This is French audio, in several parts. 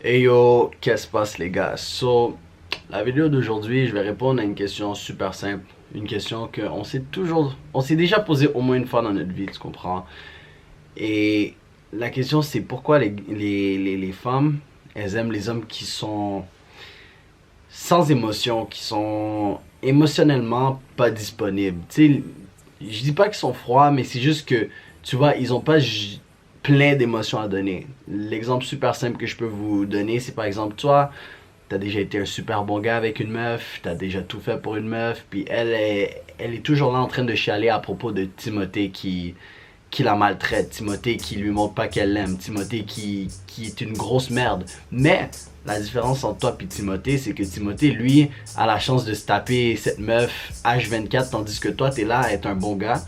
Hey yo, qu'est-ce qui se passe les gars? La vidéo d'aujourd'hui, je vais répondre à une question super simple. Une question on s'est déjà posé au moins une fois dans notre vie, tu comprends? Et la question c'est pourquoi les femmes, elles aiment les hommes qui sont sans émotion, qui sont émotionnellement pas disponibles. Tu sais, je dis pas qu'ils sont froids, mais c'est juste que, tu vois, ils ont pas plein d'émotions à donner. L'exemple super simple que je peux vous donner, c'est par exemple, toi, t'as déjà été un super bon gars avec une meuf, t'as déjà tout fait pour une meuf, puis elle est toujours là en train de chialer à propos de Timothée qui la maltraite, Timothée qui lui montre pas qu'elle l'aime, Timothée qui est une grosse merde. Mais la différence entre toi et Timothée, c'est que Timothée, lui, a la chance de se taper cette meuf H24, tandis que toi, t'es là à être un bon gars,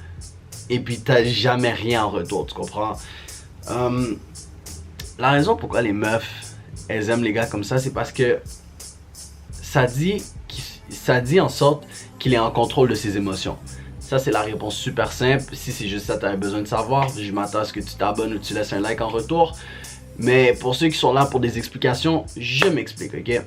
et puis t'as jamais rien en retour, tu comprends? La raison pourquoi les meufs, elles aiment les gars comme ça, c'est parce que ça dit en sorte qu'il est en contrôle de ses émotions. Ça, c'est la réponse super simple. Si c'est juste ça que tu as besoin de savoir, je m'attends à ce que tu t'abonnes ou tu laisses un like en retour. Mais pour ceux qui sont là pour des explications, je m'explique, ok?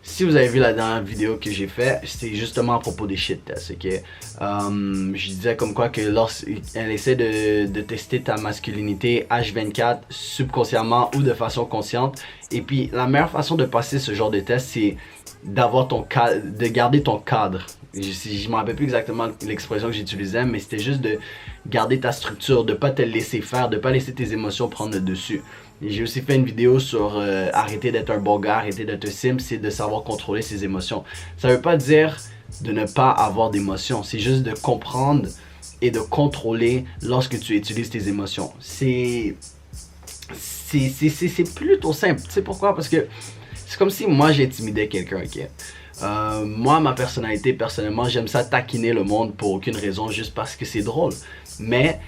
Si vous avez vu la dernière vidéo que j'ai fait, c'est justement à propos des shit tests, ok? Je disais comme quoi que lorsqu'elle essaie de tester ta masculinité H24 subconsciemment ou de façon consciente. Et puis la meilleure façon de passer ce genre de test, c'est de garder ton cadre. Je ne me rappelle plus exactement l'expression que j'utilisais, mais c'était juste de garder ta structure, de pas te laisser faire, de pas laisser tes émotions prendre le dessus. J'ai aussi fait une vidéo sur arrêter d'être un bon gars, arrêter d'être un simp, c'est de savoir contrôler ses émotions. Ça veut pas dire de ne pas avoir d'émotions, c'est juste de comprendre et de contrôler lorsque tu utilises tes émotions. C'est plutôt simple. Tu sais pourquoi? Parce que c'est comme si moi j'intimidais quelqu'un, ok? Moi, ma personnalité, personnellement, j'aime ça taquiner le monde pour aucune raison, juste parce que c'est drôle. Mais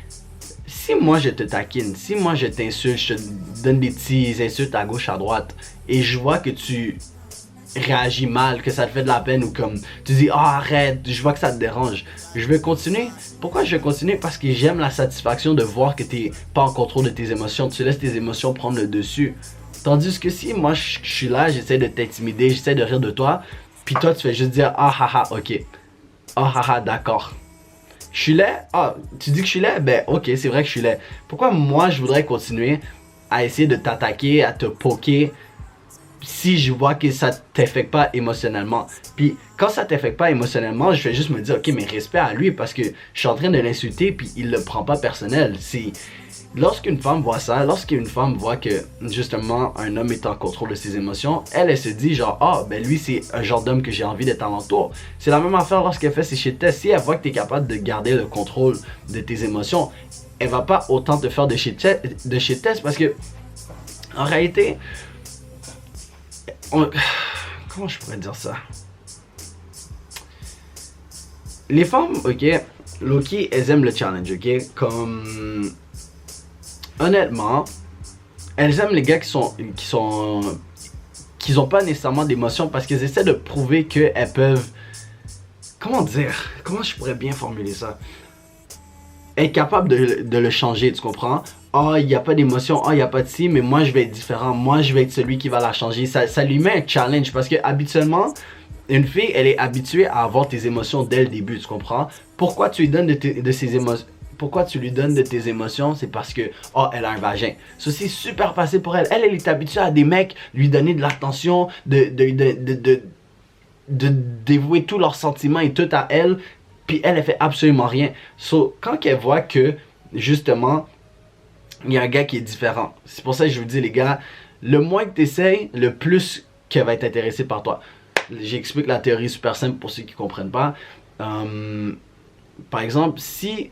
si moi je te taquine, si moi je t'insulte, je te donne des petits insultes à gauche, à droite, et je vois que tu réagis mal, que ça te fait de la peine, ou comme tu dis, ah arrête, je vois que ça te dérange, je vais continuer. Pourquoi je vais continuer? Parce que j'aime la satisfaction de voir que t'es pas en contrôle de tes émotions, tu laisses tes émotions prendre le dessus. Tandis que si moi je suis là, j'essaie de t'intimider, j'essaie de rire de toi, puis toi tu fais juste dire, ah haha, ok, ah haha, d'accord. Je suis laid? Ah, tu dis que je suis laid? Ben ok, c'est vrai que je suis laid. Pourquoi moi je voudrais continuer à essayer de t'attaquer, à te poker, si je vois que ça t'affecte pas émotionnellement? Puis quand ça t'affecte pas émotionnellement, je vais juste me dire, ok, mais respect à lui parce que je suis en train de l'insulter puis il le prend pas personnel. Lorsqu'une femme voit ça, lorsqu'une femme voit que justement un homme est en contrôle de ses émotions, elle se dit genre, ah ben lui c'est un genre d'homme que j'ai envie d'être alentour. C'est la même affaire lorsqu'elle fait ses shit tests. Si elle voit que tu es capable de garder le contrôle de tes émotions, elle va pas autant te faire de shit tests parce que en réalité, comment je pourrais dire ça? Les femmes, ok, Loki, elles aiment le challenge, ok? Comme honnêtement, elles aiment les gars qui ont pas nécessairement d'émotion parce qu'elles essaient de prouver qu'elles peuvent, comment dire, comment je pourrais bien formuler ça? Être capable de le changer, tu comprends? Ah, il n'y a pas d'émotion, ah, il n'y a pas de ci, mais moi je vais être différent, moi je vais être celui qui va la changer. Ça lui met un challenge parce que habituellement, une fille, elle est habituée à avoir tes émotions dès le début, tu comprends? Pourquoi tu lui donnes de ses émotions? Pourquoi tu lui donnes de tes émotions? C'est parce que, oh, elle a un vagin. Ça, c'est super facile pour elle. Elle est habituée à des mecs lui donner de l'attention, de dévouer tous leurs sentiments et tout à elle. Puis elle fait absolument rien. So, quand elle voit que, justement, il y a un gars qui est différent. C'est pour ça que je vous dis, les gars, le moins que tu essayes, le plus qu'elle va être intéressée par toi. J'explique la théorie super simple pour ceux qui ne comprennent pas. Par exemple, si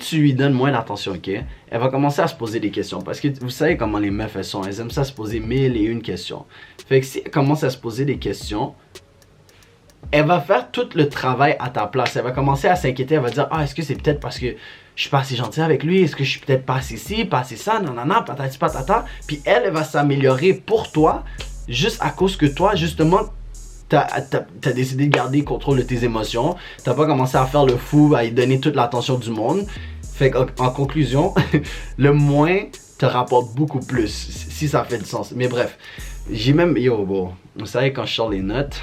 tu lui donnes moins d'attention, ok, elle va commencer à se poser des questions. Parce que vous savez comment les meufs elles sont, elles aiment ça se poser mille et une questions. Fait que si elle commence à se poser des questions, elle va faire tout le travail à ta place. Elle va commencer à s'inquiéter, elle va dire, ah, est-ce que c'est peut-être parce que je suis pas assez gentil avec lui, est-ce que je suis peut-être pas assez ci, pas assez ça, nanana, patati patata. Puis elle va s'améliorer pour toi, juste à cause que toi, justement, t'as décidé de garder le contrôle de tes émotions. T'as pas commencé à faire le fou, à y donner toute l'attention du monde. Fait qu'en conclusion, le moins te rapporte beaucoup plus, si ça fait du sens. Mais bref, j'ai même, bon, vous savez quand je sors les notes,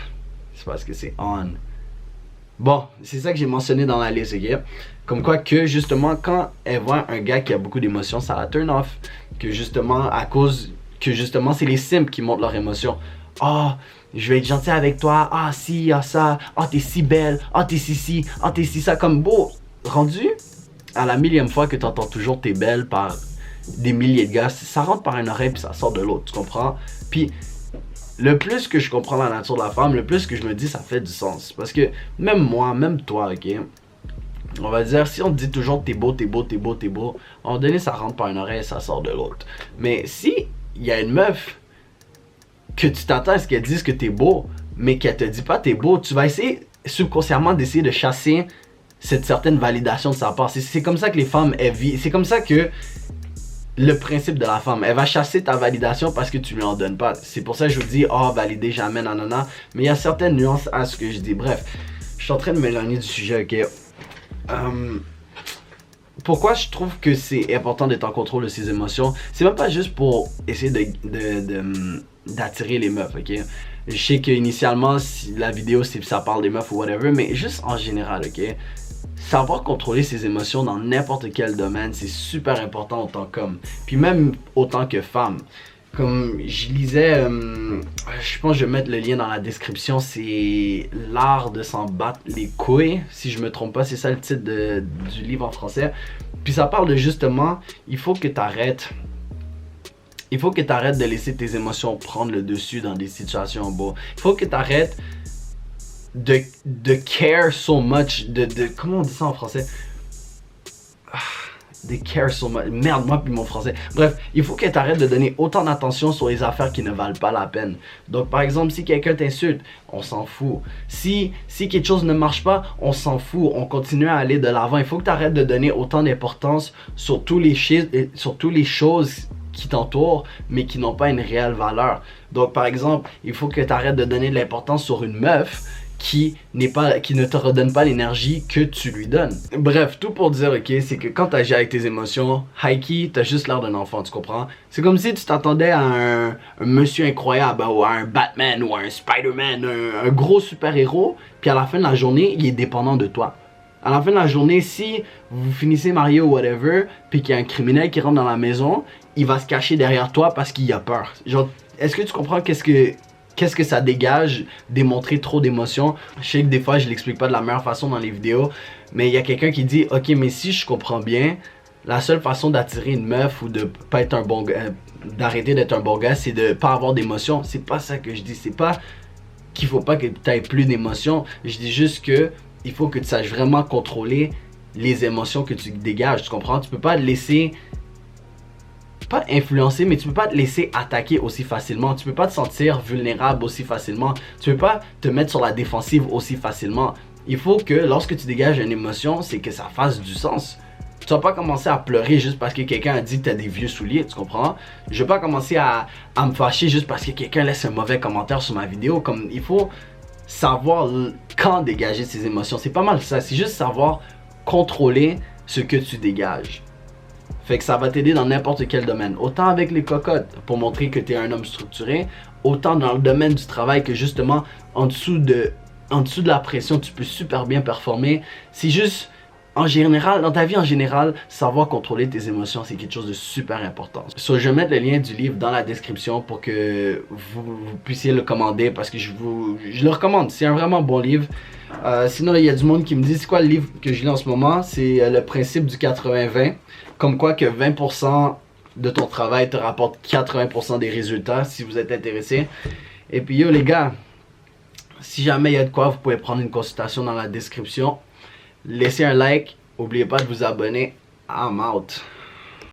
c'est parce que c'est on. Bon, c'est ça que j'ai mentionné dans la liste, ok? Comme quoi que justement, quand elle voit un gars qui a beaucoup d'émotions, ça la turn off. Que justement, à cause que justement, c'est les simples qui montrent leurs émotions. Ah, je vais être gentil avec toi. Ah, si, ah, ça. Ah, t'es si belle. Ah, t'es si. Ah, t'es si ça. Comme beau, rendu à la millième fois que t'entends toujours t'es belle par des milliers de gars, ça rentre par une oreille puis ça sort de l'autre, tu comprends? Puis le plus que je comprends la nature de la femme, le plus que je me dis ça fait du sens. Parce que même moi, même toi, ok? On va dire, si on te dit toujours t'es beau, t'es beau, t'es beau, t'es beau, à un moment donné, ça rentre par une oreille et ça sort de l'autre. Mais si il y a une meuf que tu t'attends à ce qu'elle dise que t'es beau, mais qu'elle te dit pas t'es beau, tu vas essayer subconsciemment d'essayer de chasser cette certaine validation de sa part. C'est comme ça que les femmes, elles vivent. C'est comme ça que le principe de la femme, elle va chasser ta validation parce que tu lui en donnes pas. C'est pour ça que je vous dis, valider jamais, nanana. Mais il y a certaines nuances à ce que je dis. Bref, je suis en train de m'éloigner du sujet, ok? Pourquoi je trouve que c'est important d'être en contrôle de ses émotions? C'est même pas juste pour essayer d'attirer les meufs, ok? Je sais qu'initialement, si la vidéo, ça parle des meufs ou whatever, mais juste en général, ok? Savoir contrôler ses émotions dans n'importe quel domaine, c'est super important autant qu'homme. Puis même autant que femme. Comme je lisais, je pense que je vais mettre le lien dans la description, c'est l'art de s'en battre les couilles, si je me trompe pas, c'est ça le titre du livre en français. Puis ça parle de justement, il faut que tu arrêtes de laisser tes émotions prendre le dessus dans des situations beaux. Il faut que tu arrêtes de care so much, comment on dit ça en français? They care so much. Merde, moi puis mon français. Bref, il faut que tu arrêtes de donner autant d'attention sur les affaires qui ne valent pas la peine. Donc, par exemple, si quelqu'un t'insulte, on s'en fout. Si quelque chose ne marche pas, on s'en fout. On continue à aller de l'avant. Il faut que tu arrêtes de donner autant d'importance sur tous les choses qui t'entourent, mais qui n'ont pas une réelle valeur. Donc, par exemple, il faut que tu arrêtes de donner de l'importance sur une meuf qui ne te redonne pas l'énergie que tu lui donnes. Bref, tout pour dire, ok, c'est que quand tu agis avec tes émotions, Heike, t'as juste l'air d'un enfant, tu comprends? C'est comme si tu t'attendais à un monsieur incroyable, ou à un Batman, ou à un Spider-Man, un gros super-héros, puis à la fin de la journée, il est dépendant de toi. À la fin de la journée, si vous finissez marié ou whatever, puis qu'il y a un criminel qui rentre dans la maison, il va se cacher derrière toi parce qu'il a peur. Genre, est-ce que tu comprends qu'est-ce que ça dégage, démontrer trop d'émotions? Je sais que des fois je l'explique pas de la meilleure façon dans les vidéos, mais il y a quelqu'un qui dit ok, mais si je comprends bien, la seule façon d'attirer une meuf ou de pas être un bon gars, d'arrêter d'être un bon gars, c'est de pas avoir d'émotions. C'est pas ça que je dis, c'est pas qu'il faut pas que tu aies plus d'émotions, je dis juste que il faut que tu saches vraiment contrôler les émotions que tu dégages, tu comprends? Tu peux pas te laisser pas influencer, mais tu peux pas te laisser attaquer aussi facilement. Tu peux pas te sentir vulnérable aussi facilement. Tu peux pas te mettre sur la défensive aussi facilement. Il faut que lorsque tu dégages une émotion, c'est que ça fasse du sens. Tu vas pas commencer à pleurer juste parce que quelqu'un a dit que tu as des vieux souliers, tu comprends? Je vais pas commencer à me fâcher juste parce que quelqu'un laisse un mauvais commentaire sur ma vidéo. Comme il faut savoir quand dégager ses émotions. C'est pas mal ça. C'est juste savoir contrôler ce que tu dégages. Fait que ça va t'aider dans n'importe quel domaine. Autant avec les cocottes pour montrer que tu es un homme structuré, autant dans le domaine du travail que justement en dessous de la pression tu peux super bien performer. C'est juste en général, dans ta vie en général, savoir contrôler tes émotions, c'est quelque chose de super important. So, je vais mettre le lien du livre dans la description pour que vous puissiez le commander parce que je le recommande. C'est un vraiment bon livre. Sinon, il y a du monde qui me dit c'est quoi le livre que je lis en ce moment? C'est le principe du 80-20. Comme quoi que 20% de ton travail te rapporte 80% des résultats si vous êtes intéressé. Et puis yo les gars, si jamais il y a de quoi, vous pouvez prendre une consultation dans la description. Laissez un like, n'oubliez pas de vous abonner. I'm out.